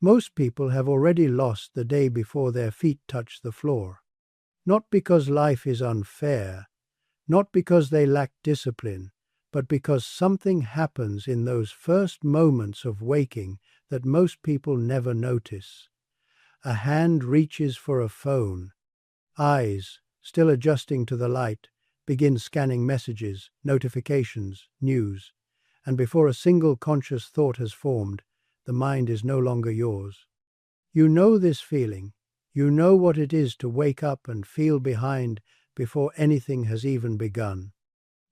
Most people have already lost the day before their feet touch the floor. Not because life is unfair, not because they lack discipline, but because something happens in those first moments of waking that most people never notice. A hand reaches for a phone. Eyes, still adjusting to the light, begin scanning messages, notifications, news, and before a single conscious thought has formed, the mind is no longer yours. You know this feeling. You know what it is to wake up and feel behind before anything has even begun.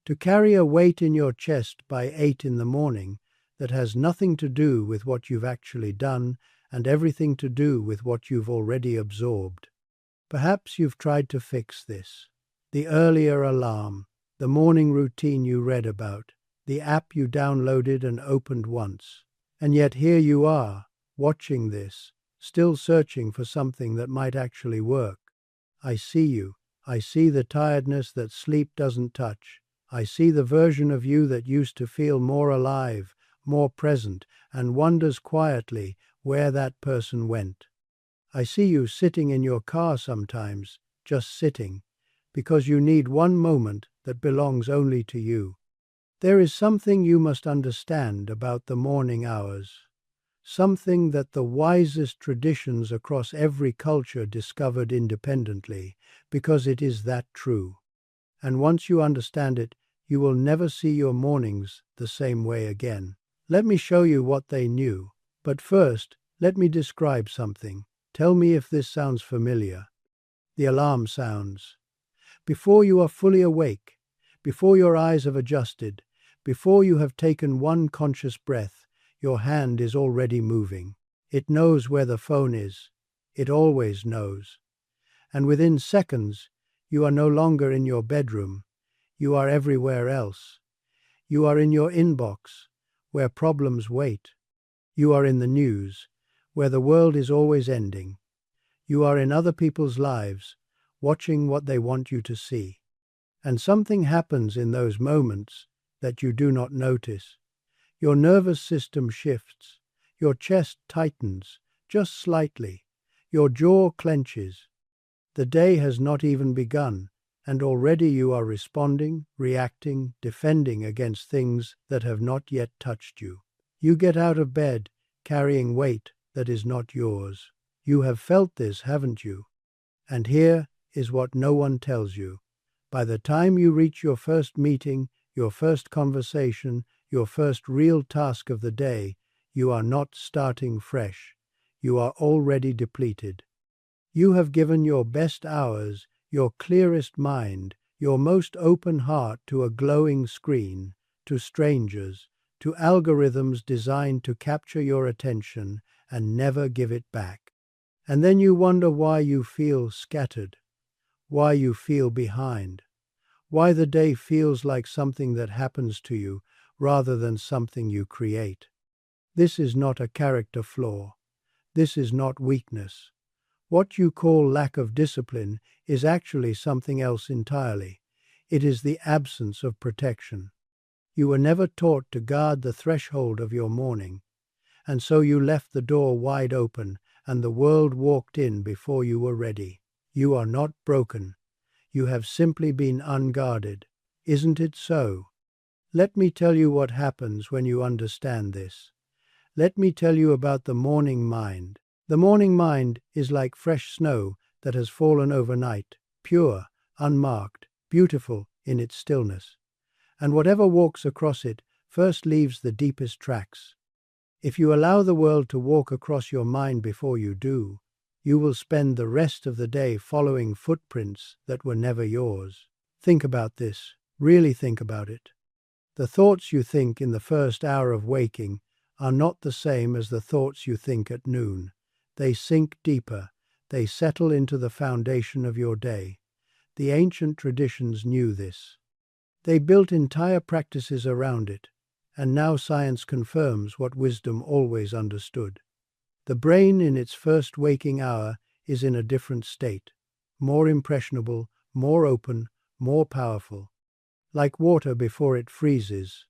To carry a weight in your chest by 8 in the morning that has nothing to do with what you've actually done and everything to do with what you've already absorbed. Perhaps you've tried to fix this. The earlier alarm, the morning routine you read about, the app you downloaded and opened once. And yet here you are, watching this, still searching for something that might actually work. I see you. I see the tiredness that sleep doesn't touch. I see the version of you that used to feel more alive, more present, and wonders quietly where that person went. I see you sitting in your car sometimes, just sitting, because you need one moment that belongs only to you. There is something you must understand about the morning hours, something that the wisest traditions across every culture discovered independently, because it is that true. And once you understand it, you will never see your mornings the same way again. Let me show you what they knew. But first, let me describe something. Tell me if this sounds familiar. The alarm sounds. Before you are fully awake, before your eyes have adjusted, before you have taken one conscious breath, your hand is already moving. It knows where the phone is. It always knows. And within seconds, you are no longer in your bedroom. You are everywhere else. You are in your inbox, where problems wait. You are in the news, where the world is always ending. You are in other people's lives, watching what they want you to see. And something happens in those moments that you do not notice. Your nervous system shifts. Your chest tightens, just slightly. Your jaw clenches. The day has not even begun, and already you are responding, reacting, defending against things that have not yet touched you. You get out of bed, carrying weight that is not yours. You have felt this, haven't you? And here is what no one tells you. By the time you reach your first meeting, your first conversation, your first real task of the day, you are not starting fresh. You are already depleted. You have given your best hours, your clearest mind, your most open heart to a glowing screen, to strangers, to algorithms designed to capture your attention and never give it back. And then you wonder why you feel scattered, why you feel behind, why the day feels like something that happens to you rather than something you create. This is not a character flaw. This is not weakness. What you call lack of discipline is actually something else entirely. It is the absence of protection. You were never taught to guard the threshold of your morning, and so you left the door wide open and the world walked in before you were ready. You are not broken. You have simply been unguarded. Isn't it so? Let me tell you what happens when you understand this. Let me tell you about the morning mind. The morning mind is like fresh snow that has fallen overnight, pure, unmarked, beautiful in its stillness. And whatever walks across it first leaves the deepest tracks. If you allow the world to walk across your mind before you do, you will spend the rest of the day following footprints that were never yours. Think about this. Really think about it. The thoughts you think in the first hour of waking are not the same as the thoughts you think at noon. They sink deeper. They settle into the foundation of your day. The ancient traditions knew this. They built entire practices around it, and now science confirms what wisdom always understood. The brain in its first waking hour is in a different state, more impressionable, more open, more powerful. Like water before it freezes.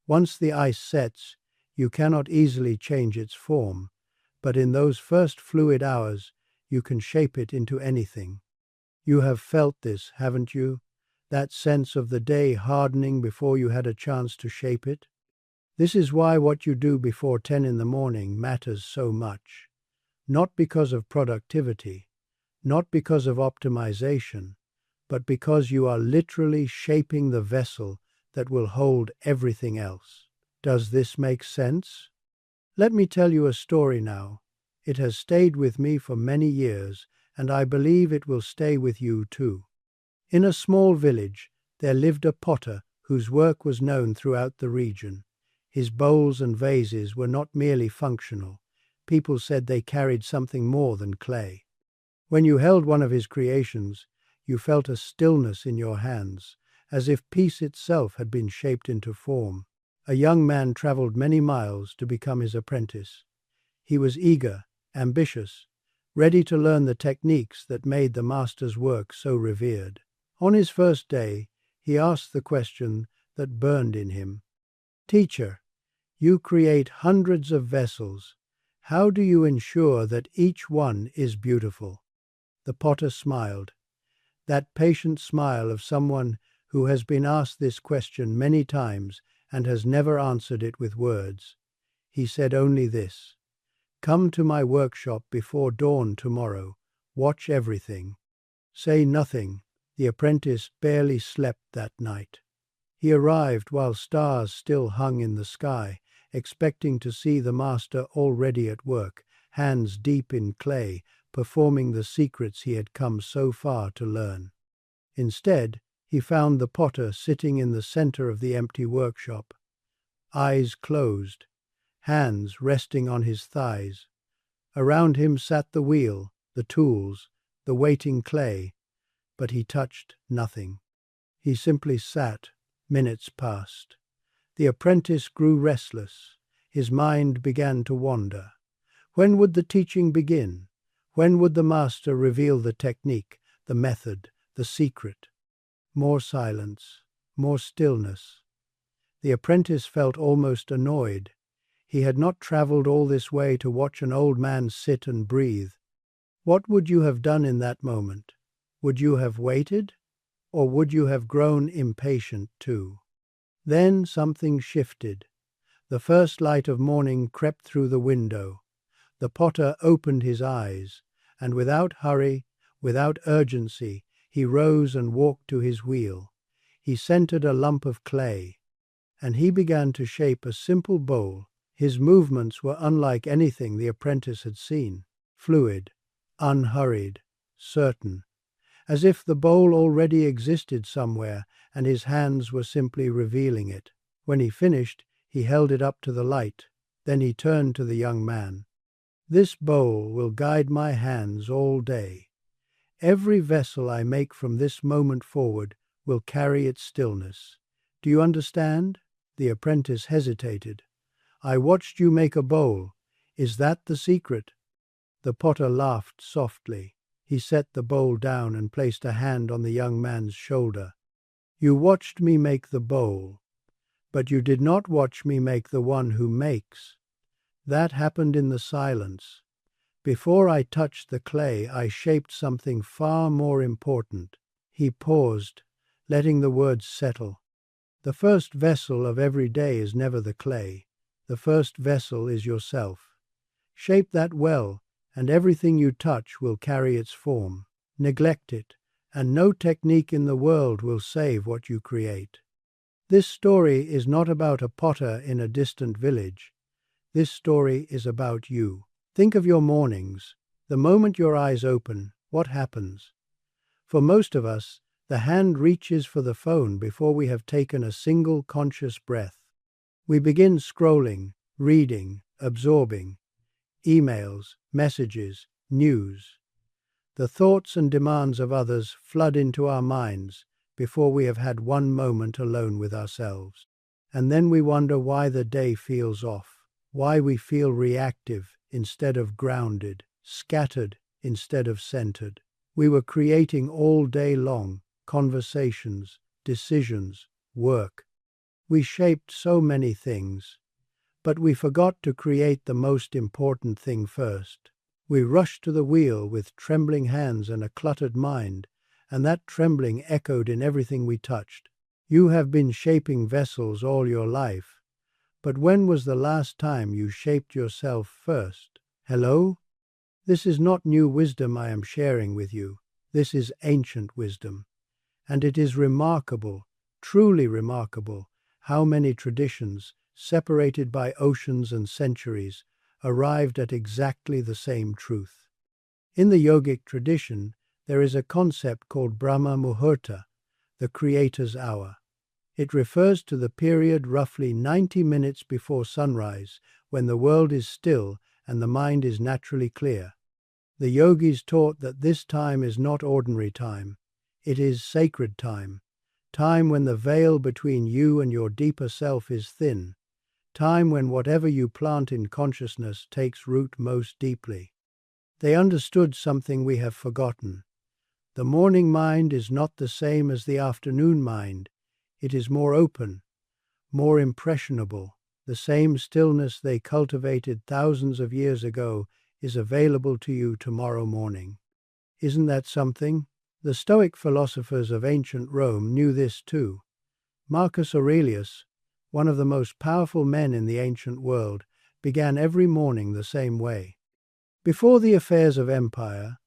Once the ice sets, you cannot easily change its form, But in those first fluid hours, you can shape it into anything. You have felt this, haven't you? That sense of the day hardening before you had a chance to shape it? This is why what you do before 10 in the morning matters so much. Not because of productivity, not because of optimization, but because you are literally shaping the vessel that will hold everything else. Does this make sense? Let me tell you a story now. It has stayed with me for many years, and I believe it will stay with you too. In a small village, there lived a potter whose work was known throughout the region. His bowls and vases were not merely functional. People said they carried something more than clay. When you held one of his creations, you felt a stillness in your hands, as if peace itself had been shaped into form. A young man traveled many miles to become his apprentice. He was eager, ambitious, ready to learn the techniques that made the master's work so revered. On his first day, he asked the question that burned in him. "Teacher, you create hundreds of vessels. How do you ensure that each one is beautiful?" The potter smiled. That patient smile of someone who has been asked this question many times and has never answered it with words. He said only this: "Come to my workshop before dawn tomorrow. Watch everything. Say nothing." The apprentice barely slept that night. He arrived while stars still hung in the sky, expecting to see the master already at work, hands deep in clay, performing the secrets he had come so far to learn. Instead, he found the potter sitting in the center of the empty workshop, eyes closed, hands resting on his thighs. Around him sat the wheel, the tools, the waiting clay, but he touched nothing. He simply sat. Minutes passed. The apprentice grew restless. His mind began to wander. When would the teaching begin? When would the master reveal the technique, the method, the secret? More silence, more stillness. The apprentice felt almost annoyed. He had not traveled all this way to watch an old man sit and breathe. What would you have done in that moment? Would you have waited? Or would you have grown impatient too? Then something shifted. The first light of morning crept through the window. The potter opened his eyes, and without hurry, without urgency, he rose and walked to his wheel. He centered a lump of clay, and he began to shape a simple bowl. His movements were unlike anything the apprentice had seen, fluid, unhurried, certain, as if the bowl already existed somewhere and his hands were simply revealing it. When he finished, he held it up to the light. Then he turned to the young man. "This bowl will guide my hands all day. Every vessel I make from this moment forward will carry its stillness. Do you understand?" The apprentice hesitated. "I watched you make a bowl. Is that the secret?" The potter laughed softly. He set the bowl down and placed a hand on the young man's shoulder. "You watched me make the bowl, but you did not watch me make the one who makes. That happened in the silence. Before I touched the clay, I shaped something far more important." He paused, letting the words settle. The first vessel of every day is never the clay. The first vessel is yourself. Shape that well, and everything you touch will carry its form. Neglect it, and no technique in the world will save what you create. This story is not about a potter in a distant village. This story is about you. Think of your mornings. The moment your eyes open, what happens? For most of us, the hand reaches for the phone before we have taken a single conscious breath. We begin scrolling, reading, absorbing. Emails, messages, news. The thoughts and demands of others flood into our minds before we have had one moment alone with ourselves. And then we wonder why the day feels off, why we feel reactive instead of grounded, scattered instead of centered. We were creating all day long, conversations, decisions, work. We shaped so many things, But we forgot to create the most important thing first. We rushed to the wheel with trembling hands and a cluttered mind, and that trembling echoed in everything we touched. You have been shaping vessels all your life, but when was the last time you shaped yourself first? Hello? This is not new wisdom I am sharing with you. This is ancient wisdom. And it is remarkable, truly remarkable, how many traditions, separated by oceans and centuries, arrived at exactly the same truth. In the yogic tradition, there is a concept called Brahma Muhurta, the Creator's hour. It refers to the period roughly 90 minutes before sunrise, when the world is still and the mind is naturally clear. The yogis taught that this time is not ordinary time. It is sacred time, time when the veil between you and your deeper self is thin, time when whatever you plant in consciousness takes root most deeply. They understood something we have forgotten. The morning mind is not the same as the afternoon mind. It is more open, more impressionable. The same stillness they cultivated thousands of years ago is available to you tomorrow morning. Isn't that something? The Stoic philosophers of ancient Rome knew this too. Marcus Aurelius, one of the most powerful men in the ancient world, began every morning the same way. Before the affairs of empire,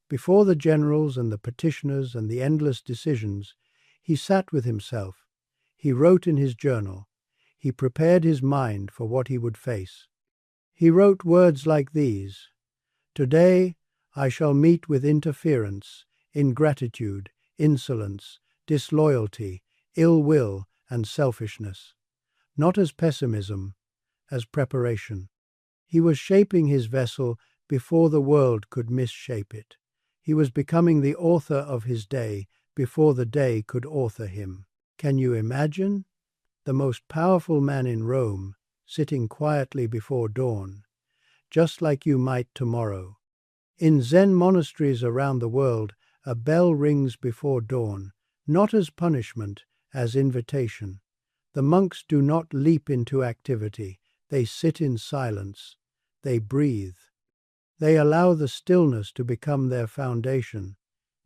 before the generals and the petitioners and the endless decisions, he sat with himself. He wrote in his journal. He prepared his mind for what he would face. He wrote words like these: "Today I shall meet with interference, ingratitude, insolence, disloyalty, ill will, and selfishness. Not as pessimism, as preparation." He was shaping his vessel before the world could misshape it. He was becoming the author of his day before the day could author him. Can you imagine? The most powerful man in Rome, sitting quietly before dawn, just like you might tomorrow. In Zen monasteries around the world, a bell rings before dawn, not as punishment, as invitation. The monks do not leap into activity. They sit in silence. They breathe. They allow the stillness to become their foundation.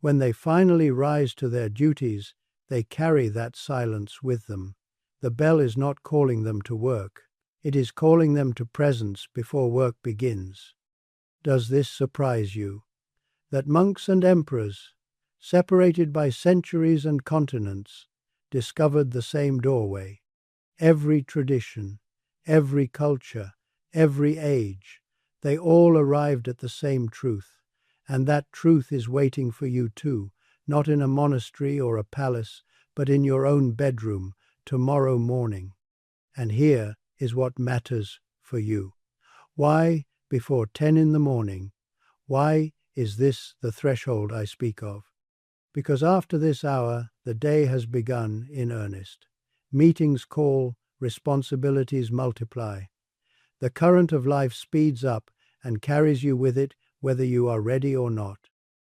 When they finally rise to their duties, they carry that silence with them. The bell is not calling them to work. It is calling them to presence before work begins. Does this surprise you? That monks and emperors, separated by centuries and continents, discovered the same doorway. Every tradition, every culture, every age, they all arrived at the same truth, and that truth is waiting for you too, not in a monastery or a palace, but in your own bedroom tomorrow morning. And here is what matters for you. Why before 10 in the morning? Why is this the threshold I speak of? Because after this hour, the day has begun in earnest. Meetings call, responsibilities multiply. The current of life speeds up and carries you with it whether you are ready or not.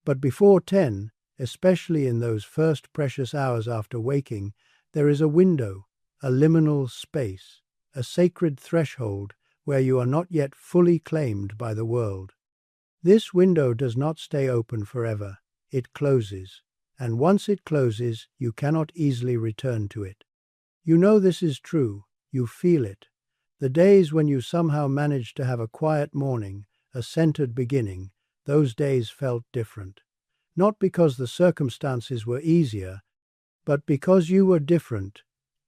But before 10, especially in those first precious hours after waking, there is a window, a liminal space, a sacred threshold where you are not yet fully claimed by the world. This window does not stay open forever. It closes, and once it closes, you cannot easily return to it. You know this is true. You feel it. The days when you somehow managed to have a quiet morning, a centered beginning, those days felt different. Not because the circumstances were easier, but because you were different.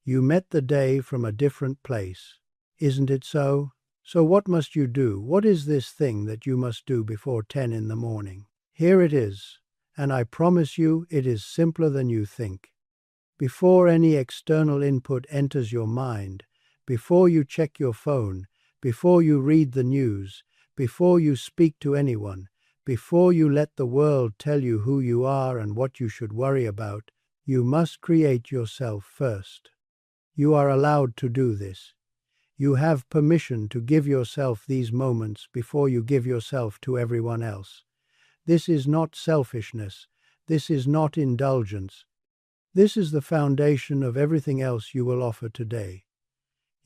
You met the day from a different place. Isn't it so? So what must you do? What is this thing that you must do before 10 in the morning? Here it is, and I promise you it is simpler than you think. Before any external input enters your mind, before you check your phone, before you read the news, before you speak to anyone, before you let the world tell you who you are and what you should worry about, you must create yourself first. You are allowed to do this. You have permission to give yourself these moments before you give yourself to everyone else. This is not selfishness. This is not indulgence. This is the foundation of everything else you will offer today.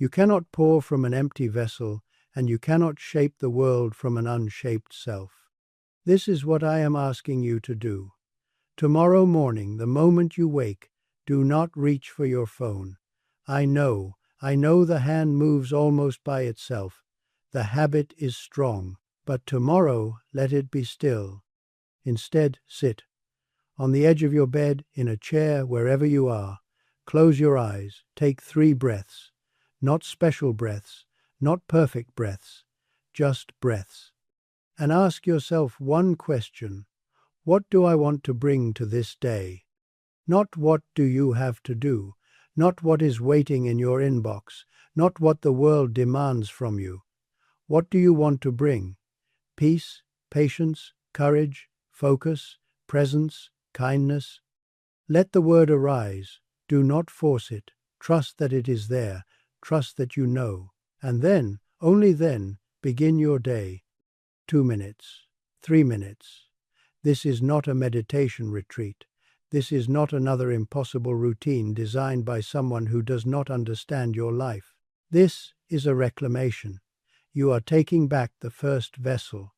You cannot pour from an empty vessel, and you cannot shape the world from an unshaped self. This is what I am asking you to do. Tomorrow morning, the moment you wake, do not reach for your phone. I know the hand moves almost by itself. The habit is strong, but tomorrow let it be still. Instead, sit on the edge of your bed, in a chair, wherever you are. Close your eyes, take 3 breaths. Not special breaths, not perfect breaths, just breaths. And ask yourself one question: what do I want to bring to this day? Not what do you have to do, not what is waiting in your inbox, not what the world demands from you. What do you want to bring? Peace, patience, courage, focus, presence, kindness. Let the word arise. Do not force it. Trust that it is there. Trust that you know. And then, only then, begin your day. 2 minutes. 3 minutes. This is not a meditation retreat. This is not another impossible routine designed by someone who does not understand your life. This is a reclamation. You are taking back the first vessel.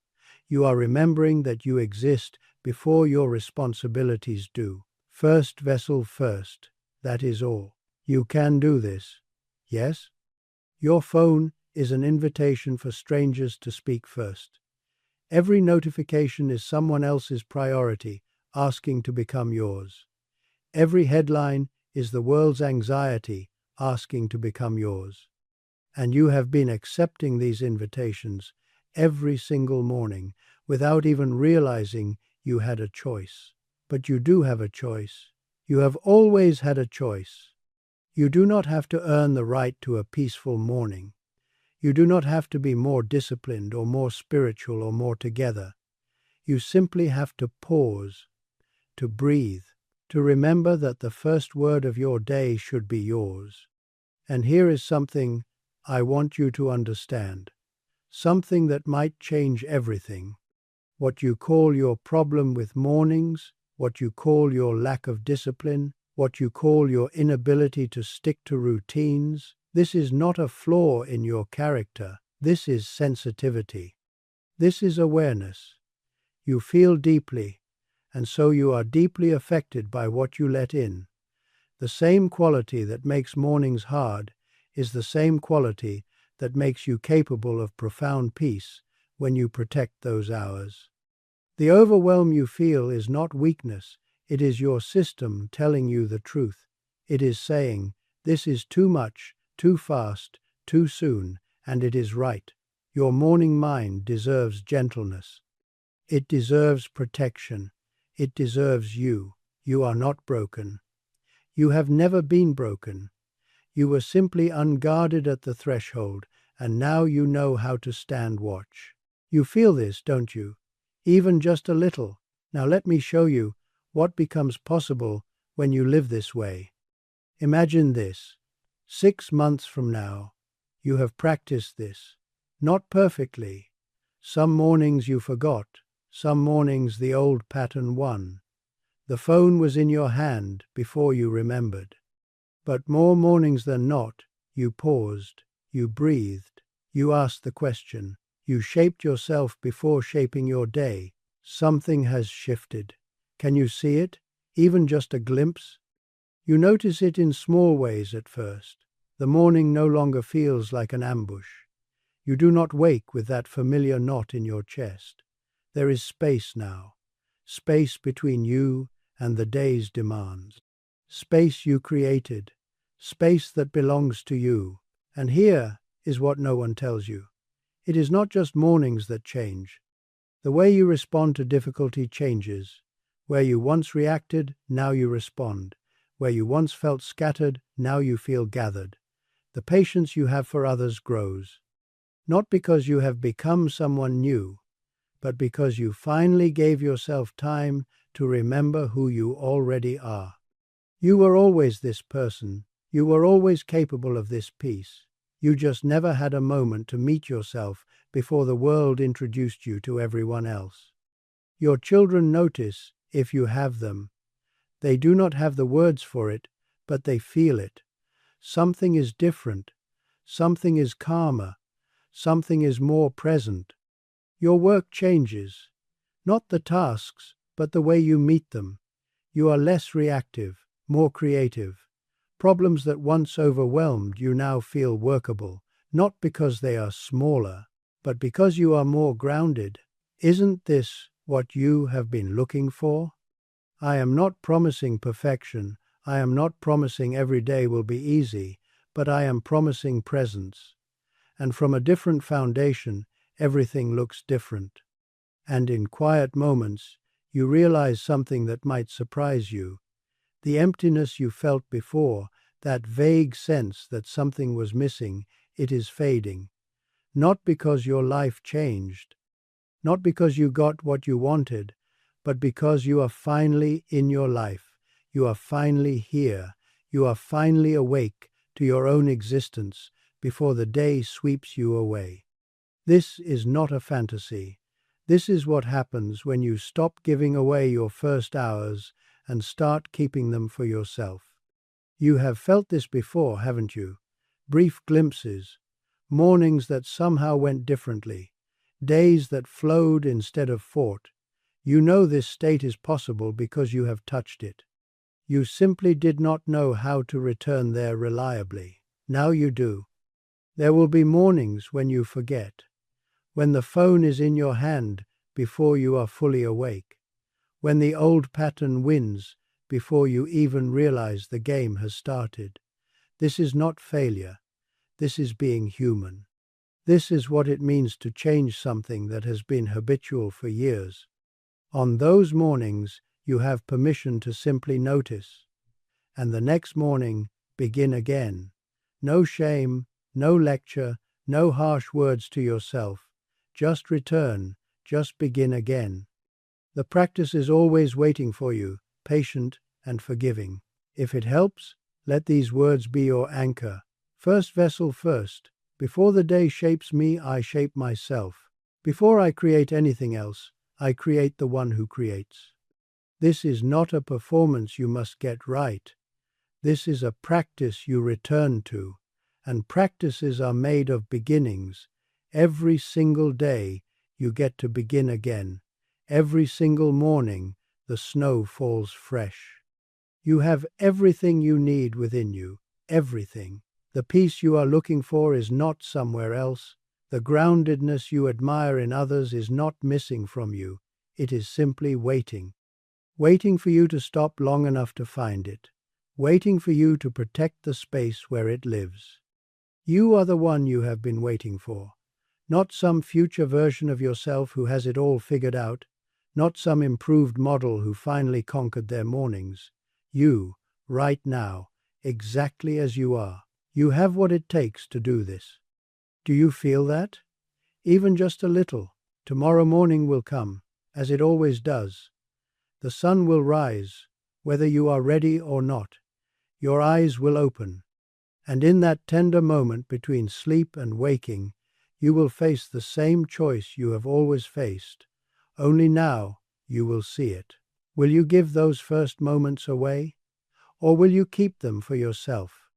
You are remembering that you exist before your responsibilities do. First vessel first. That is all. You can do this. Yes? Your phone is an invitation for strangers to speak first. Every notification is someone else's priority, asking to become yours. Every headline is the world's anxiety, asking to become yours. And you have been accepting these invitations every single morning without even realizing you had a choice. But you do have a choice. You have always had a choice. You do not have to earn the right to a peaceful morning. You do not have to be more disciplined or more spiritual or more together. You simply have to pause, to breathe, to remember that the first word of your day should be yours. And here is something I want you to understand. Something that might change everything. What you call your problem with mornings, what you call your lack of discipline, what you call your inability to stick to routines, this is not a flaw in your character. This is sensitivity. This is awareness. You feel deeply, and so you are deeply affected by what you let in. The same quality that makes mornings hard is the same quality that makes you capable of profound peace when you protect those hours. The overwhelm you feel is not weakness, it is your system telling you the truth. It is saying, this is too much, too fast, too soon, and it is right. Your morning mind deserves gentleness. It deserves protection. It deserves you. You are not broken. You have never been broken. You were simply unguarded at the threshold, and now you know how to stand watch. You feel this, don't you? Even just a little. Now let me show you what becomes possible when you live this way. Imagine this. 6 months from now, you have practiced this. Not perfectly. Some mornings you forgot. Some mornings the old pattern won. The phone was in your hand before you remembered. But more mornings than not, you paused, you breathed, you asked the question, you shaped yourself before shaping your day. Something has shifted. Can you see it? Even just a glimpse? You notice it in small ways at first. The morning no longer feels like an ambush. You do not wake with that familiar knot in your chest. There is space now. Space between you and the day's demands. Space you created. Space that belongs to you. And here is what no one tells you. It is not just mornings that change. The way you respond to difficulty changes. Where you once reacted, now you respond. Where you once felt scattered, now you feel gathered. The patience you have for others grows. Not because you have become someone new, but because you finally gave yourself time to remember who you already are. You were always this person. You were always capable of this peace. You just never had a moment to meet yourself before the world introduced you to everyone else. Your children notice, if you have them. They do not have the words for it, but they feel it. Something is different. something is calmer, something is more present. Your work changes, not the tasks, but the way you meet them. You are less reactive, more creative. Problems that once overwhelmed you now feel workable, not because they are smaller, but because you are more grounded. Isn't this what you have been looking for? I am not promising perfection, I am not promising every day will be easy, but I am promising presence. And from a different foundation, everything looks different. And in quiet moments, you realize something that might surprise you. The emptiness you felt before, that vague sense that something was missing, it is fading. Not because your life changed, not because you got what you wanted, but because you are finally in your life. You are finally here. You are finally awake to your own existence before the day sweeps you away. This is not a fantasy. This is what happens when you stop giving away your first hours and start keeping them for yourself. You have felt this before, haven't you? Brief glimpses, mornings that somehow went differently, days that flowed instead of fought. You know this state is possible because you have touched it. You simply did not know how to return there reliably. Now you do. There will be mornings when you forget, when the phone is in your hand before you are fully awake, when the old pattern wins before you even realize the game has started. This is not failure. This is being human. This is what it means to change something that has been habitual for years. On those mornings, you have permission to simply notice. And the next morning, begin again. No shame, no lecture, no harsh words to yourself. Just return, just begin again. The practice is always waiting for you, patient and forgiving. If it helps, let these words be your anchor. First vessel first. Before the day shapes me, I shape myself. Before I create anything else, I create the one who creates. This is not a performance you must get right. This is a practice you return to, and practices are made of beginnings. Every single day, you get to begin again. Every single morning, the snow falls fresh. You have everything you need within you, everything. The peace you are looking for is not somewhere else. The groundedness you admire in others is not missing from you. It is simply waiting. Waiting for you to stop long enough to find it. Waiting for you to protect the space where it lives. You are the one you have been waiting for. Not some future version of yourself who has it all figured out. Not some improved model who finally conquered their mornings. You, right now, exactly as you are. You have what it takes to do this. Do you feel that? Even just a little. Tomorrow morning will come, as it always does. The sun will rise, whether you are ready or not. Your eyes will open. And in that tender moment between sleep and waking, you will face the same choice you have always faced. Only now you will see it. Will you give those first moments away? Or will you keep them for yourself?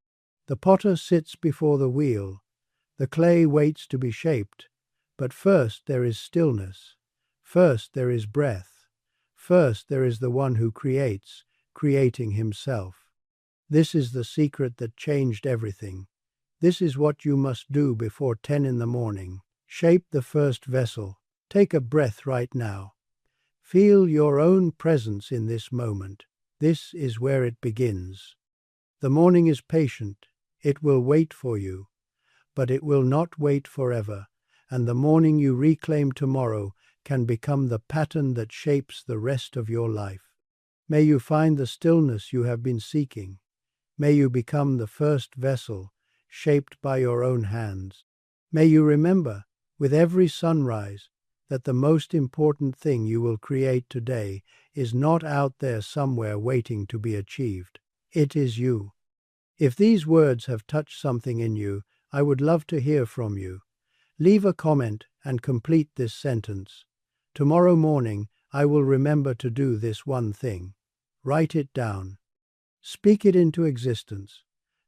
The potter sits before the wheel. The clay waits to be shaped. But first there is stillness. First there is breath. First there is the one who creates, creating himself. This is the secret that changed everything. This is what you must do before 10 in the morning. Shape the first vessel. Take a breath right now. Feel your own presence in this moment. This is where it begins. The morning is patient. It will wait for you. But it will not wait forever, and the morning you reclaim tomorrow can become the pattern that shapes the rest of your life. May you find the stillness you have been seeking. May you become the first vessel, shaped by your own hands. May you remember, with every sunrise, that the most important thing you will create today is not out there somewhere waiting to be achieved. It is you. If these words have touched something in you, I would love to hear from you. Leave a comment and complete this sentence. Tomorrow morning, I will remember to do this one thing. Write it down. Speak it into existence.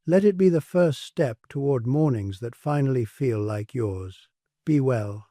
Let it be the first step toward mornings that finally feel like yours. Be well.